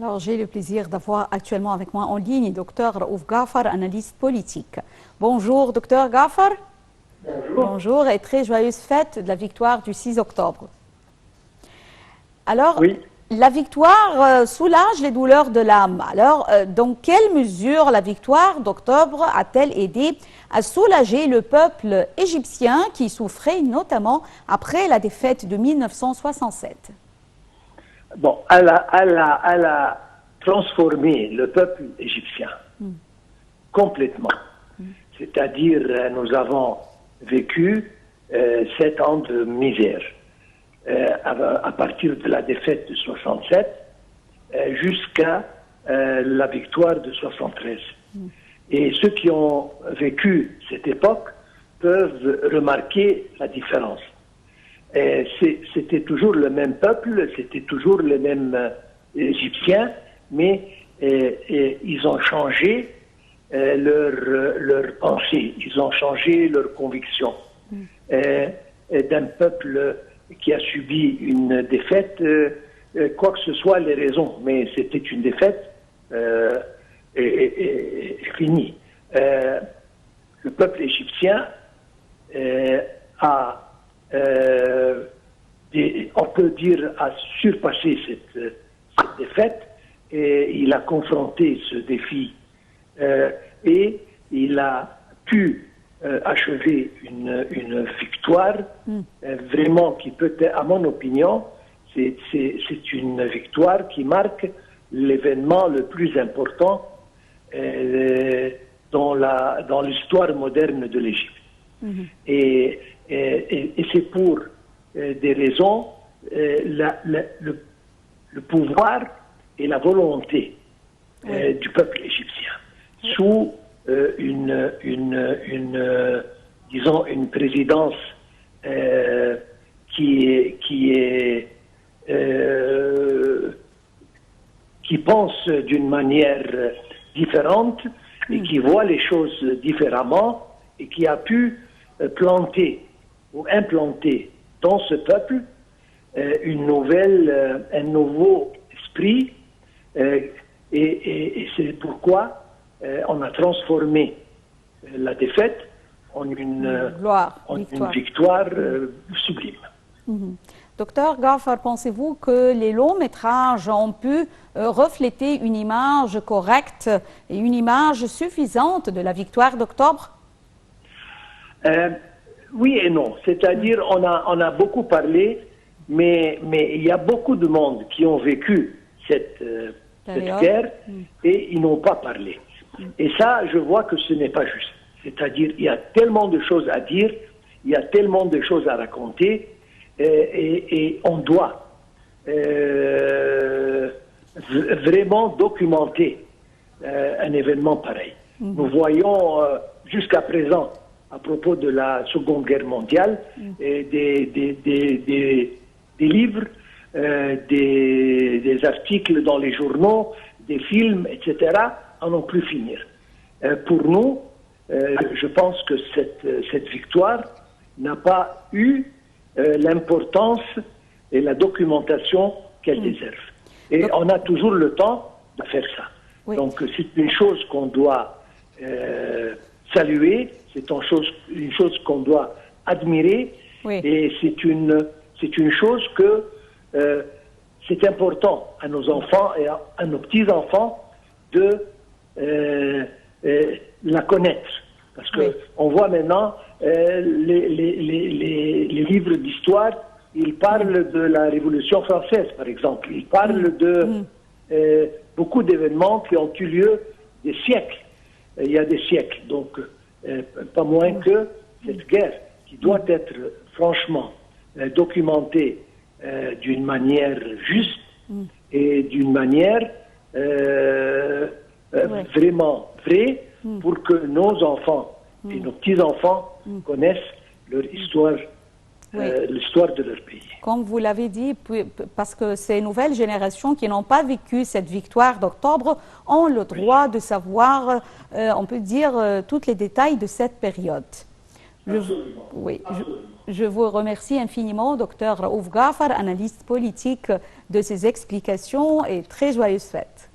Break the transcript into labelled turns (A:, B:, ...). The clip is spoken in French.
A: Alors, j'ai le plaisir d'avoir actuellement avec moi en ligne Dr Raouf Ghafar, analyste politique. Bonjour, Dr Ghafar.
B: Bonjour.
A: Bonjour et très joyeuse fête de la victoire du 6 octobre. Alors,
B: Oui.
A: la victoire soulage les douleurs de l'âme. Alors, dans quelle mesure la victoire d'octobre a-t-elle aidé à soulager le peuple égyptien qui souffrait notamment après la défaite de 1967?
B: Bon, elle a transformé le peuple égyptien complètement. C'est-à-dire, nous avons vécu 7 ans de misère. À partir de la défaite de 67 jusqu'à la victoire de 73. Et ceux qui ont vécu cette époque peuvent remarquer la différence. C'était toujours le même peuple, c'était toujours les mêmes Égyptiens, mais ils ont changé leur pensée, ils ont changé leur conviction. D'un peuple qui a subi une défaite, quoi que ce soit les raisons, mais c'était une défaite finie. Le peuple égyptien on peut dire, a surpassé cette défaite et il a confronté ce défi et il a pu achever une victoire vraiment qui peut être, à mon opinion, c'est une victoire qui marque l'événement le plus important dans l'histoire moderne de l'Égypte. Et c'est pour des raisons, le pouvoir et la volonté du peuple égyptien, sous disons, une présidence qui pense d'une manière différente et qui voit les choses différemment et qui a pu planter ou implanter dans ce peuple un nouveau esprit et c'est pourquoi on a transformé la défaite en une victoire sublime.
A: Docteur Ghafar, pensez-vous que les longs métrages ont pu refléter une image correcte et une image suffisante de la victoire d'octobre?
B: Oui et non. C'est-à-dire, on a beaucoup parlé, mais il y a beaucoup de monde qui ont vécu cette guerre et ils n'ont pas parlé. Et ça, je vois que ce n'est pas juste. C'est-à-dire, il y a tellement de choses à dire, il y a tellement de choses à raconter, et on doit vraiment documenter un événement pareil. Nous voyons jusqu'à présent, à propos de la Seconde Guerre mondiale, des livres, des articles dans les journaux, des films, etc., à n'en plus finir. Pour nous, je pense que cette victoire n'a pas eu l'importance et la documentation qu'elle déserve. Et on a toujours le temps de faire ça. Oui. Donc c'est une chose qu'on doit saluer, c'est une chose qu'on doit admirer, oui. Et c'est une chose que c'est important à nos enfants et à nos petits-enfants de la connaître. Parce qu'on voit maintenant les livres d'histoire, ils parlent de la Révolution française, par exemple. Ils parlent de beaucoup d'événements qui ont eu lieu des siècles. Il y a des siècles. Donc, pas moins que cette guerre qui doit être franchement documentée d'une manière juste et d'une manière vraiment vraie pour que nos enfants et nos petits-enfants connaissent leur histoire, l'histoire de leur pays.
A: Comme vous l'avez dit, parce que ces nouvelles générations qui n'ont pas vécu cette victoire d'octobre ont le droit de savoir, on peut dire, tous les détails de cette période. Oui, je vous remercie infiniment, docteur Raouf Ghafar, analyste politique, de ces explications et très joyeuses fêtes.